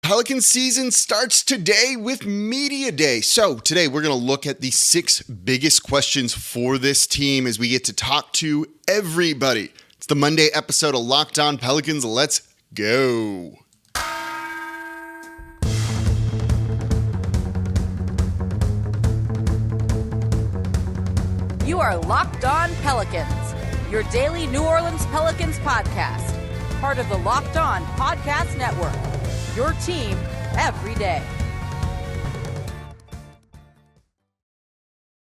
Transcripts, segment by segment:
Pelicans season starts today with Media Day. So today we're going to look at the 6 biggest questions for this team as we get to talk to everybody. It's the Monday episode of Locked On Pelicans. Let's go. You are Locked On Pelicans, your daily New Orleans Pelicans podcast, part of the Locked On Podcast Network, your team every day.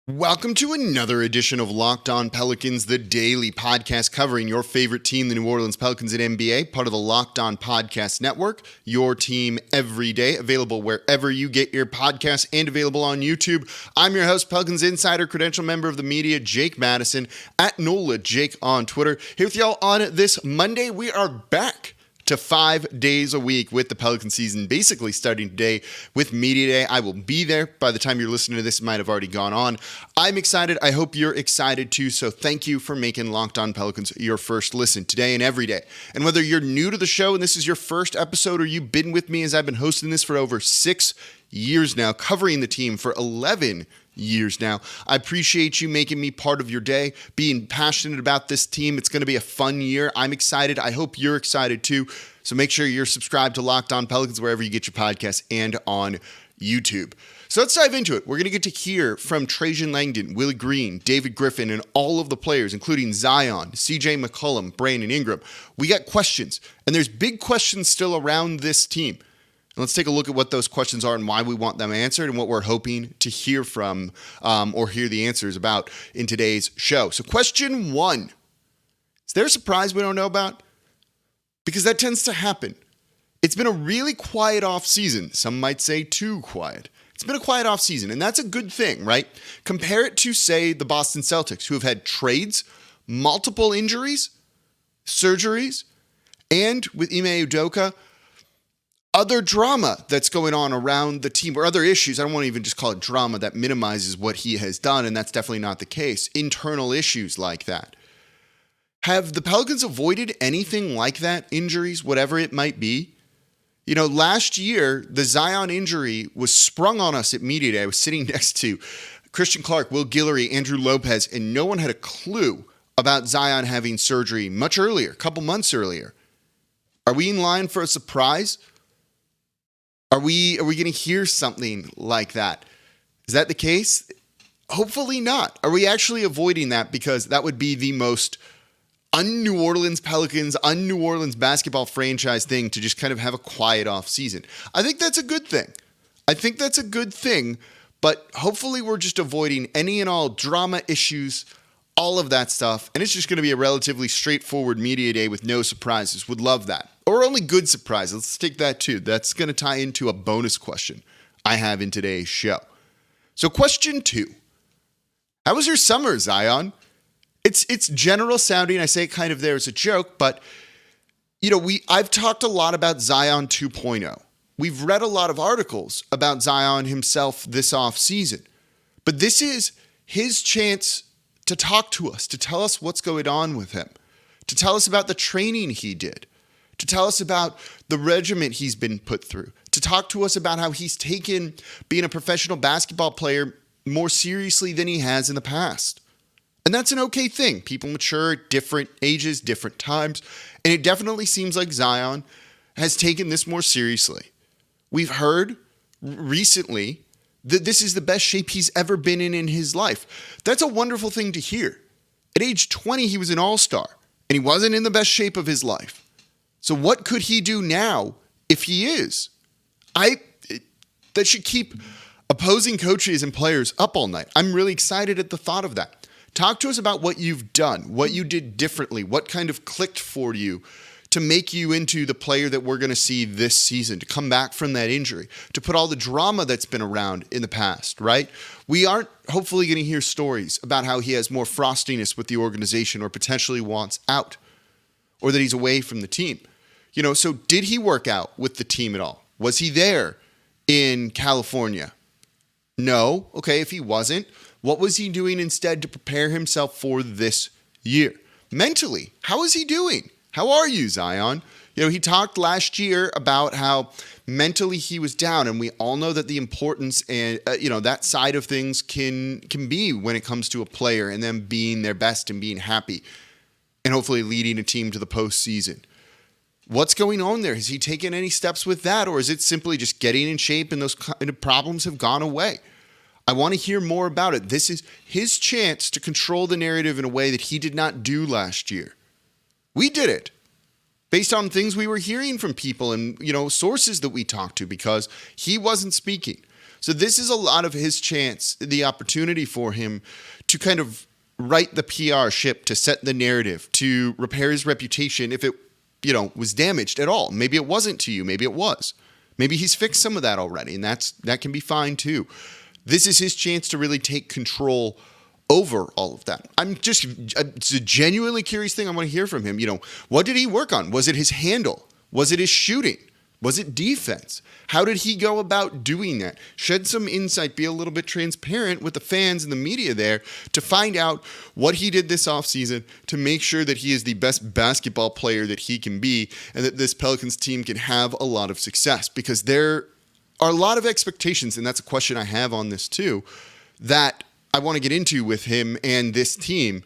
Welcome to another edition of Locked On Pelicans, the daily podcast covering your favorite team, the New Orleans Pelicans at NBA, part of the Locked On Podcast Network, your team every day, available wherever you get your podcasts and available on YouTube. I'm your host, Pelicans Insider, credential member of the media, Jake Madison, at NOLA Jake on Twitter. Here with y'all on this Monday, we are back to 5 days a week with the Pelican season, basically starting today with Media Day. I will be there. By the time you're listening to this, it might have already gone on. I'm excited. I hope you're excited too. So thank you for making Locked On Pelicans your first listen today and every day. And whether you're new to the show and this is your first episode, or you've been with me as I've been hosting this for over 6 years now, covering the team for 11 years now, I appreciate you making me part of your day, being passionate about this team. It's going to be a fun year. I'm excited. I hope you're excited too. So make sure you're subscribed to Locked On Pelicans wherever you get your podcasts and on YouTube. So let's dive into it. We're going to get to hear from Trajan Langdon, Willie Green, David Griffin, and all of the players, including Zion, CJ McCollum, Brandon Ingram. We got questions, and there's big questions still around this team. Let's take a look at what those questions are and why we want them answered and what we're hoping to hear from or hear the answers about in today's show. So question 1, is there a surprise we don't know about? Because that tends to happen. It's been a really quiet offseason. Some might say too quiet. It's been a quiet offseason, and that's a good thing, right? Compare it to, say, the Boston Celtics, who have had trades, multiple injuries, surgeries, and with Ime Udoka, other drama that's going on around the team, or other issues. I don't want to even just call it drama that minimizes what he has done, and that's definitely not the case. Internal issues like that. Have the Pelicans avoided anything like that? Injuries, whatever it might be? You know, last year, the Zion injury was sprung on us at Media Day. I was sitting next to Christian Clark, Will Guillory, Andrew Lopez, and no one had a clue about Zion having surgery much earlier, a couple months earlier. Are we in line for a surprise? Are we going to hear something like that? Is that the case? Hopefully not. Are we actually avoiding that? Because that would be the most un-New Orleans Pelicans, un-New Orleans basketball franchise thing, to just kind of have a quiet off season. I think that's a good thing. But hopefully we're just avoiding any and all drama issues, all of that stuff. And it's just going to be a relatively straightforward Media Day with no surprises. Would love that. Or only good surprises. Let's take that too. That's going to tie into a bonus question I have in today's show. So question 2. How was your summer, Zion? It's general sounding. I say it kind of there as a joke, but you know, I've talked a lot about Zion 2.0. We've read a lot of articles about Zion himself this offseason. But this is his chance to talk to us, to tell us what's going on with him, to tell us about the training he did, to tell us about the regimen he's been put through, to talk to us about how he's taken being a professional basketball player more seriously than he has in the past. And that's an okay thing. People mature at different ages, different times, and it definitely seems like Zion has taken this more seriously. We've heard recently that this is the best shape he's ever been in his life. That's a wonderful thing to hear. At age 20, he was an all-star, and he wasn't in the best shape of his life. So what could he do now if he is? That should keep opposing coaches and players up all night. I'm really excited at the thought of that. Talk to us about what you've done, what you did differently, what kind of clicked for you to make you into the player that we're going to see this season, to come back from that injury, to put all the drama that's been around in the past, right? We aren't hopefully going to hear stories about how he has more frostiness with the organization or potentially wants out, or that he's away from the team. You know, so did he work out with the team at all? Was he there in California? No. Okay, if he wasn't, what was he doing instead to prepare himself for this year? Mentally, how is he doing? How are you, Zion? He talked last year about how mentally he was down, and we all know that the importance and that side of things can be when it comes to a player and them being their best and being happy and hopefully leading a team to the postseason. What's going on there? Has he taken any steps with that, or is it simply just getting in shape and those kind of problems have gone away? I want to hear more about it. This is his chance to control the narrative in a way that he did not do last year. We did it based on things we were hearing from people and, sources that we talked to, because he wasn't speaking. So this is a lot of his chance, the opportunity for him to kind of right the PR ship, to set the narrative, to repair his reputation if it, was damaged at all. Maybe it wasn't to you. Maybe it was. Maybe he's fixed some of that already, and that can be fine too. This is his chance to really take control over all of that. It's a genuinely curious thing I want to hear from him. What did he work on? Was it his handle? Was it his shooting? Was it defense? How did he go about doing that? Shed some insight, be a little bit transparent with the fans and the media there to find out what he did this offseason to make sure that he is the best basketball player that he can be and that this Pelicans team can have a lot of success, because there are a lot of expectations, and that's a question I have on this too, that I want to get into with him and this team.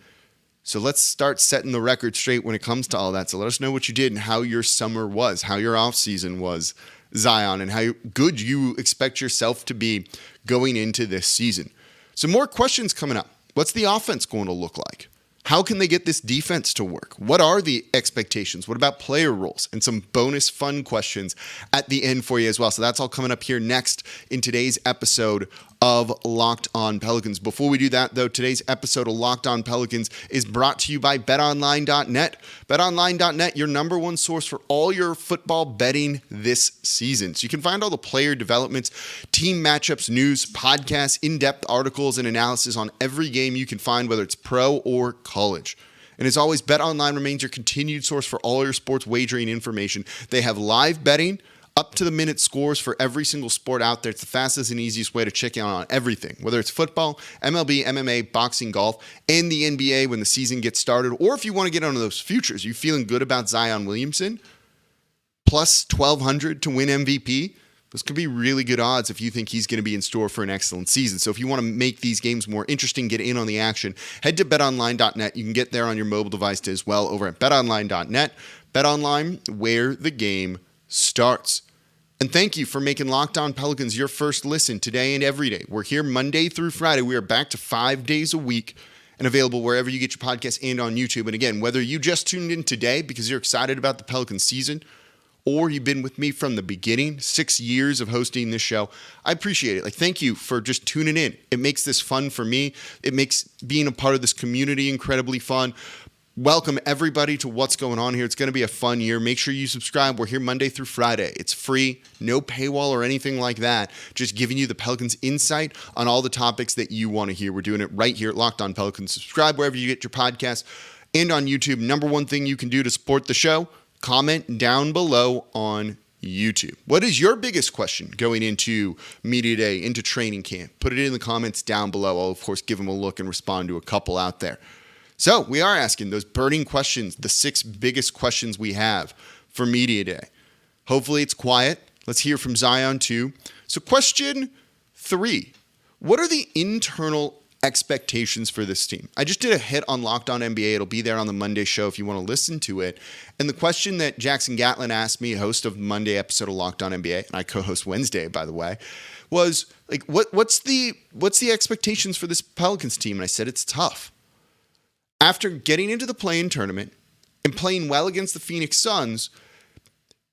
So let's start setting the record straight when it comes to all that. So let us know what you did and how your summer was, how your offseason was, Zion, and how good you expect yourself to be going into this season. So more questions coming up. What's the offense going to look like? How can they get this defense to work? What are the expectations? What about player roles? And some bonus fun questions at the end for you as well. So that's all coming up here next in today's episode of Locked On Pelicans. Before we do that, though, today's episode of Locked On Pelicans is brought to you by BetOnline.net. BetOnline.net, your number one source for all your football betting this season. So you can find all the player developments, team matchups, news, podcasts, in-depth articles, and analysis on every game you can find, whether it's pro or college. And as always, BetOnline remains your continued source for all your sports wagering information. They have live betting, up-to-the-minute scores for every single sport out there. It's the fastest and easiest way to check out on everything, whether it's football, MLB, MMA, boxing, golf, and the NBA when the season gets started. Or if you want to get on those futures, you feeling good about Zion Williamson, plus 1,200 to win MVP? Those could be really good odds if you think he's going to be in store for an excellent season. So if you want to make these games more interesting, get in on the action, head to betonline.net. You can get there on your mobile device as well over at betonline.net. BetOnline, where the game starts. And thank you for making Locked On Pelicans your first listen today and every day. We're here Monday through Friday. We are back to 5 days a week and available wherever you get your podcast and on YouTube. And again, whether you just tuned in today because you're excited about the Pelicans season, or you've been with me from the beginning, 6 years of hosting this show, I appreciate it. Thank you for just tuning in. It makes this fun for me. It makes being a part of this community incredibly fun. Welcome everybody to what's going on here. It's going to be a fun year. Make sure you subscribe. We're here Monday through Friday. It's free, no paywall or anything like that. Just giving you the Pelicans insight on all the topics that you want to hear. We're doing it right here at Locked On Pelicans. Subscribe wherever you get your podcasts and on YouTube. Number one thing you can do to support the show, comment down below on YouTube. What is your biggest question going into media day, into training camp? Put it in the comments down below. I'll, of course, give them a look and respond to a couple out there. So we are asking those burning questions, the 6 biggest questions we have for media day. Hopefully it's quiet. Let's hear from Zion too. So question 3, what are the internal expectations for this team? I just did a hit on Locked On NBA. It'll be there on the Monday show if you want to listen to it. And the question that Jackson Gatlin asked me, host of Monday episode of Locked On NBA, and I co-host Wednesday, by the way, was what's the expectations for this Pelicans team? And I said it's tough. After getting into the play-in tournament and playing well against the Phoenix Suns,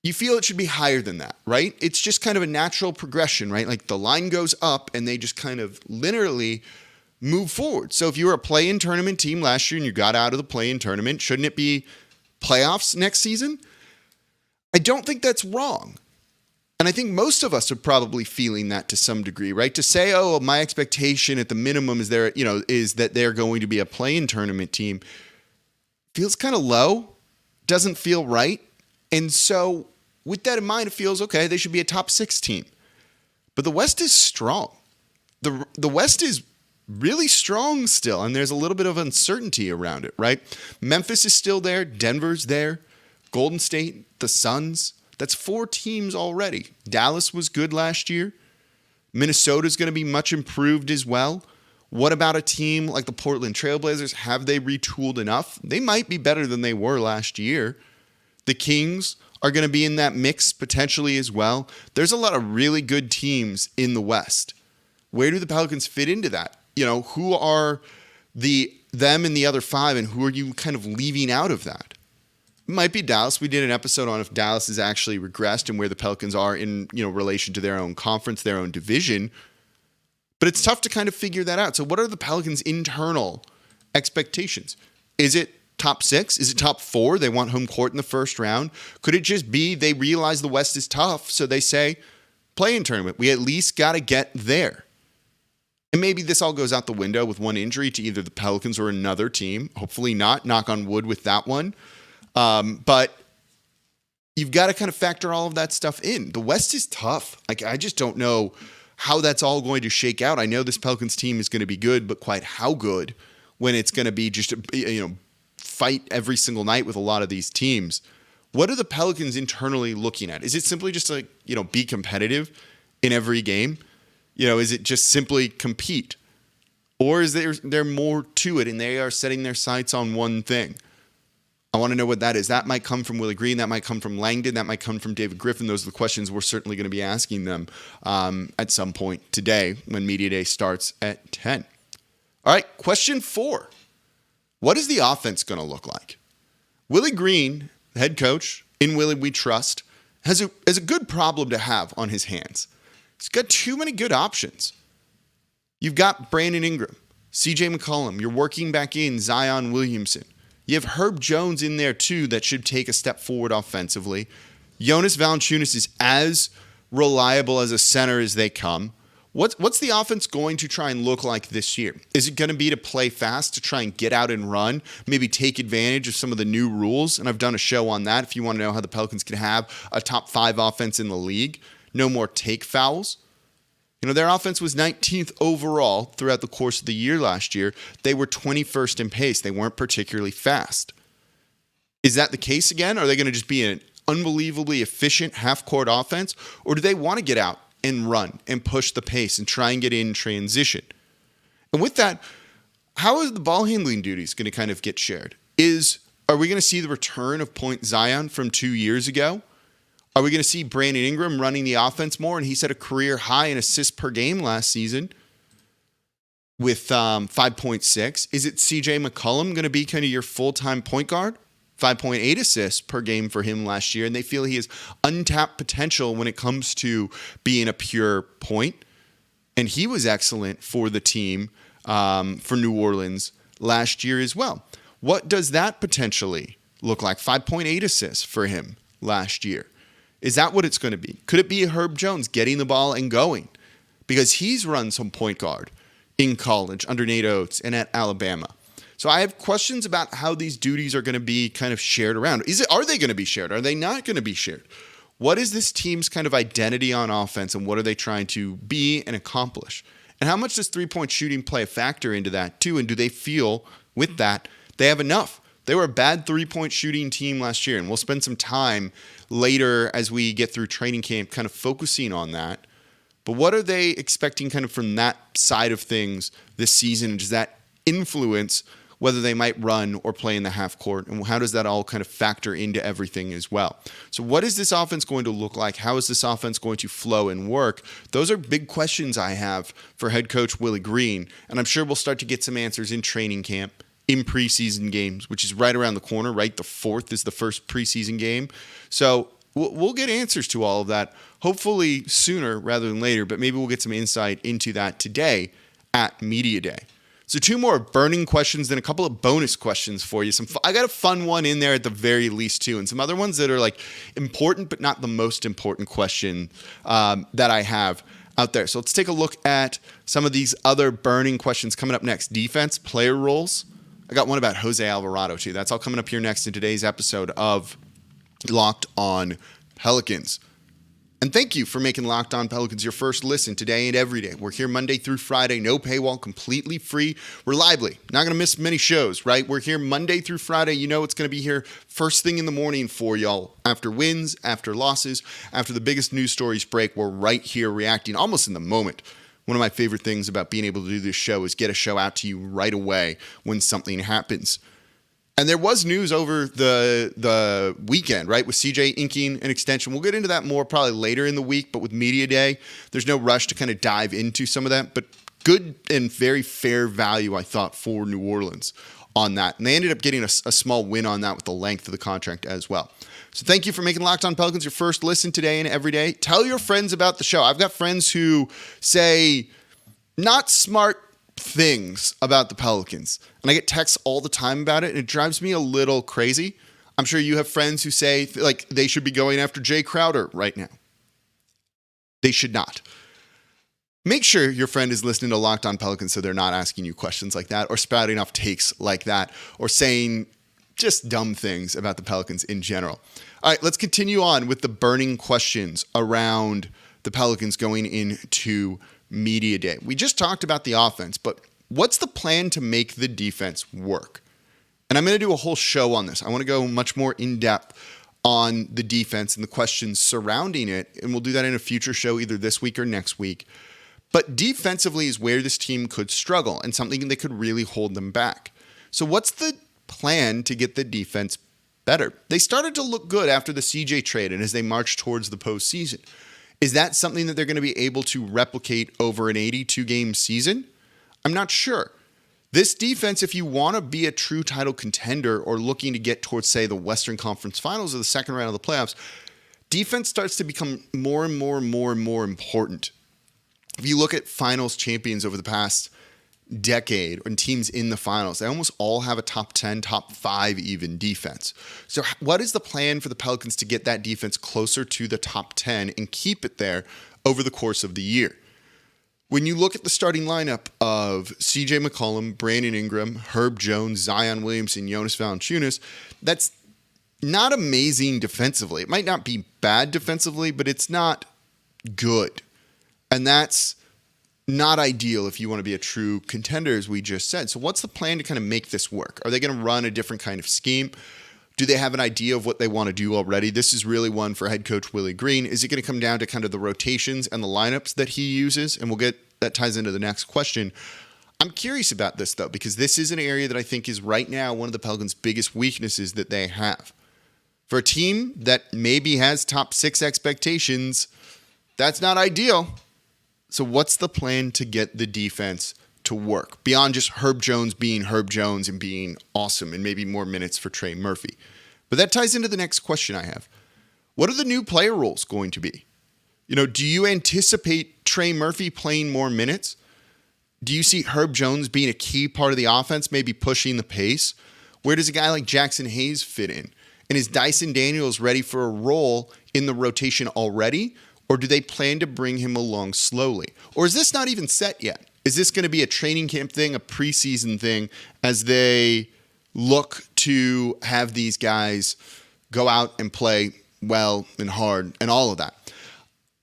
you feel it should be higher than that, right? It's just kind of a natural progression, right? The line goes up and they just kind of linearly move forward. So if you were a play-in tournament team last year and you got out of the play-in tournament, shouldn't it be playoffs next season? I don't think that's wrong. And I think most of us are probably feeling that to some degree, right? To say, oh, my expectation at the minimum is that they're going to be a play-in tournament team feels kind of low, doesn't feel right. And so with that in mind, it feels okay, they should be a top 6 team. But the West is strong. The West is really strong still, and there's a little bit of uncertainty around it, right? Memphis is still there. Denver's there. Golden State, the Suns. That's 4 teams already. Dallas was good last year. Minnesota's going to be much improved as well. What about a team like the Portland Trailblazers? Have they retooled enough? They might be better than they were last year. The Kings are going to be in that mix potentially as well. There's a lot of really good teams in the West. Where do the Pelicans fit into that? Who are them and the other 5, and who are you kind of leaving out of that? It might be Dallas. We did an episode on if Dallas has actually regressed and where the Pelicans are in, relation to their own conference, their own division. But it's tough to kind of figure that out. So what are the Pelicans' internal expectations? Is it top 6? Is it top 4? They want home court in the first round. Could it just be they realize the West is tough, so they say, play-in tournament. We at least got to get there. And maybe this all goes out the window with one injury to either the Pelicans or another team. Hopefully not. Knock on wood with that one. But you've got to kind of factor all of that stuff in. The West is tough. I just don't know how that's all going to shake out. I know this Pelicans team is going to be good, but quite how good when it's going to be just fight every single night with a lot of these teams. What are the Pelicans internally looking at? Is it simply just be competitive in every game? Is it just simply compete? Or is there more to it and they are setting their sights on one thing? I want to know what that is. That might come from Willie Green. That might come from Langdon. That might come from David Griffin. Those are the questions we're certainly going to be asking them at some point today when Media Day starts at 10. All right, question 4. What is the offense going to look like? Willie Green, the head coach, in Willie we trust, has a good problem to have on his hands. He's got too many good options. You've got Brandon Ingram, CJ McCollum. You're working back in Zion Williamson. You have Herb Jones in there too that should take a step forward offensively. Jonas Valanciunas is as reliable as a center as they come. What's the offense going to try and look like this year? Is it going to be to play fast, to try and get out and run, maybe take advantage of some of the new rules? And I've done a show on that if you want to know how the Pelicans can have a top 5 offense in the league. No more take fouls. Their offense was 19th overall throughout the course of the year last year. They were 21st in pace. They weren't particularly fast. Is that the case again? Are they going to just be an unbelievably efficient half-court offense? Or do they want to get out and run and push the pace and try and get in transition? And with that, how is the ball handling duties going to kind of get shared? Are we going to see the return of Point Zion from 2 years ago? Are we going to see Brandon Ingram running the offense more? And he set a career high in assists per game last season with 5.6. Is it CJ McCollum going to be kind of your full-time point guard? 5.8 assists per game for him last year. And they feel he has untapped potential when it comes to being a pure point. And he was excellent for the team for New Orleans last year as well. What does that potentially look like? 5.8 assists for him last year. Is that what it's going to be? Could it be Herb Jones getting the ball and going? Because he's run some point guard in college under Nate Oates and at Alabama. So I have questions about how these duties are going to be kind of shared around. Are they going to be shared? Are they not going to be shared? What is this team's kind of identity on offense, and what are they trying to be and accomplish? And how much does three-point shooting play a factor into that too? And do they feel with that they have enough? They were a bad three-point shooting team last year, and we'll spend some time later as we get through training camp kind of focusing on that. But what are they expecting kind of from that side of things this season? Does that influence whether they might run or play in the half court? And how does that all kind of factor into everything as well? So what is this offense going to look like? How is this offense going to flow and work? Those are big questions I have for head coach Willie Green. And I'm sure we'll start to get some answers in training camp, in preseason games, which is right around the corner, right? The 4th is the first preseason game. So we'll get answers to all of that, hopefully sooner rather than later, but maybe we'll get some insight into that today at Media Day. So 2 more burning questions, then a couple of bonus questions for you. I got a fun one in there at the very least too, and some other ones that are like important but not the most important question that I have out there. So let's take a look at some of these other burning questions coming up next. Defense, player roles. I got one about Jose Alvarado too. That's all coming up here next in today's episode of Locked On Pelicans. And thank you for making Locked On Pelicans your first listen today and every day. We're here Monday through Friday, no paywall, completely free, reliably. Not going to miss many shows, right? We're here Monday through Friday. You know it's going to be here first thing in the morning for y'all. After wins, after losses, after the biggest news stories break, we're right here reacting almost in the moment. One of my favorite things about being able to do this show is get a show out to you right away when something happens. And there was news over the weekend, right, with CJ inking an extension. We'll get into that more probably later in the week, but with Media Day, there's no rush to kind of dive into some of that. But good and very fair value, I thought, for New Orleans on that. And they ended up getting a small win on that with the length of the contract as well. So thank you for making Locked On Pelicans your first listen today and every day. Tell your friends about the show. I've got friends who say not smart things about the Pelicans, and I get texts all the time about it, and it drives me a little crazy. I'm sure you have friends who say like they should be going after Jay Crowder right now. They should not. Make sure your friend is listening to Locked On Pelicans so they're not asking you questions like that or spouting off takes like that or saying just dumb things about the Pelicans in general. All right, let's continue on with the burning questions around the Pelicans going into Media Day. We just talked about the offense, but what's the plan to make the defense work? And I'm going to do a whole show on this. I want to go much more in depth on the defense and the questions surrounding it, and we'll do that in a future show either this week or next week. But defensively is where this team could struggle and something that could really hold them back. So what's the plan to get the defense better? They started to look good after the CJ trade and as they march towards the postseason. Is that something that they're going to be able to replicate over an 82-game season? I'm not sure. This defense, if you want to be a true title contender or looking to get towards, say, the Western Conference Finals or the second round of the playoffs, defense starts to become more and more important. If you look at finals champions over the past decade and teams in the finals, they almost all have a top 10, top 5 even defense. So what is the plan for the Pelicans to get that defense closer to the top 10 and keep it there over the course of the year? When you look at the starting lineup of CJ McCollum, Brandon Ingram, Herb Jones, Zion Williamson, Jonas Valanciunas, that's not amazing defensively. It might not be bad defensively, but it's not good. And that's not ideal if you want to be a true contender, as we just said. So what's the plan to kind of make this work? Are they going to run a different kind of scheme? Do they have an idea of what they want to do already? This is really one for head coach Willie Green. Is it going to come down to kind of the rotations and the lineups that he uses? And that ties into the next question. I'm curious about this, though, because this is an area that I think is right now one of the Pelicans' biggest weaknesses that they have. For a team that maybe has top 6 expectations, that's not ideal. So what's the plan to get the defense to work beyond just Herb Jones being Herb Jones and being awesome and maybe more minutes for Trey Murphy? But that ties into the next question I have. What are the new player roles going to be? Do you anticipate Trey Murphy playing more minutes? Do you see Herb Jones being a key part of the offense, maybe pushing the pace? Where does a guy like Jackson Hayes fit in? And is Dyson Daniels ready for a role in the rotation already? Or do they plan to bring him along slowly? Or is this not even set yet? Is this going to be a training camp thing, a preseason thing, as they look to have these guys go out and play well and hard and all of that?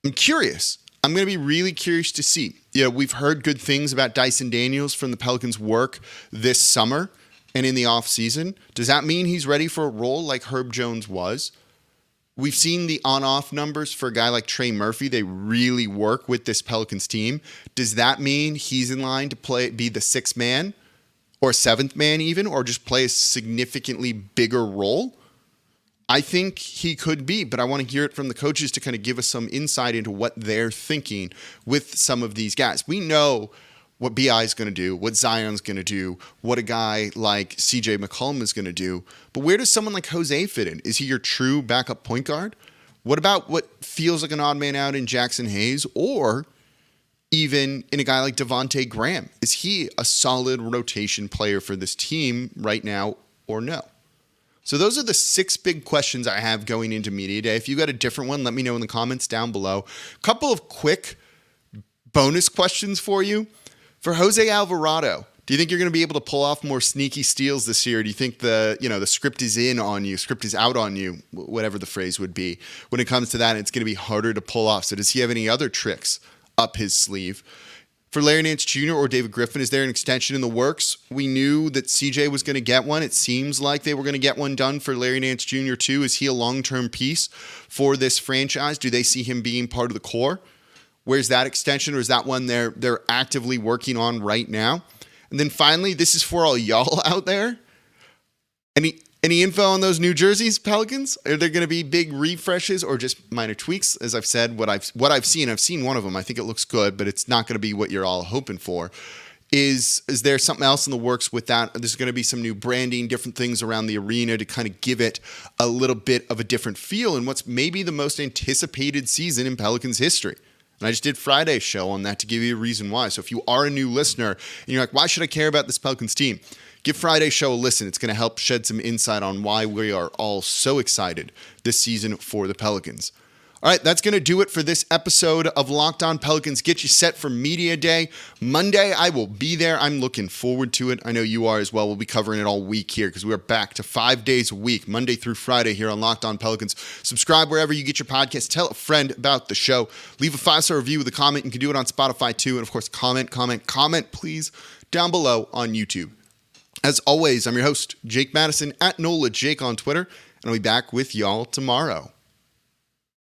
I'm curious. I'm going to be really curious to see. We've heard good things about Dyson Daniels from the Pelicans' work this summer and in the offseason. Does that mean he's ready for a role like Herb Jones was? We've seen the on-off numbers for a guy like Trey Murphy. They really work with this Pelicans team. Does that mean he's in line to be the 6th man or 7th man even, or just play a significantly bigger role? I think he could be, but I want to hear it from the coaches to kind of give us some insight into what they're thinking with some of these guys. We know what BI is going to do, what Zion's going to do, what a guy like CJ McCollum is going to do. But where does someone like Jose fit in? Is he your true backup point guard? What about what feels like an odd man out in Jackson Hayes, or even in a guy like Devontae Graham? Is he a solid rotation player for this team right now or no? So those are the 6 big questions I have going into Media Day. If you got a different one, let me know in the comments down below. A couple of quick bonus questions for you. For Jose Alvarado, Do you think you're going to be able to pull off more sneaky steals this year? Do you think the script is in on you, script is out on you, whatever the phrase would be, when it comes to that, and it's going to be harder to pull off? So does he have any other tricks up his sleeve? For Larry Nance Jr. or David Griffin, is there an extension in the works? We knew that CJ was going to get one. It seems like they were going to get one done for Larry Nance Jr. too. Is he a long-term piece for this franchise? Do they see him being part of the core? Where's that extension, or is that one they're actively working on right now? And then finally, this is for all y'all out there. Any info on those New Jerseys, Pelicans? Are there going to be big refreshes or just minor tweaks? As I've said, what I've seen one of them. I think it looks good, but it's not going to be what you're all hoping for. Is there something else in the works with that? There's going to be some new branding, different things around the arena to kind of give it a little bit of a different feel in what's maybe the most anticipated season in Pelicans history. And I just did Friday's show on that to give you a reason why. So if you are a new listener and you're like, why should I care about this Pelicans team? Give Friday's show a listen. It's going to help shed some insight on why we are all so excited this season for the Pelicans. All right, that's going to do it for this episode of Locked On Pelicans. Get you set for Media Day. Monday, I will be there. I'm looking forward to it. I know you are as well. We'll be covering it all week here because we're back to 5 days a week, Monday through Friday here on Locked On Pelicans. Subscribe wherever you get your podcast. Tell a friend about the show. Leave a 5-star review with a comment. You can do it on Spotify too. And of course, comment, please, down below on YouTube. As always, I'm your host, Jake Madison, at NOLA Jake on Twitter, and I'll be back with y'all tomorrow.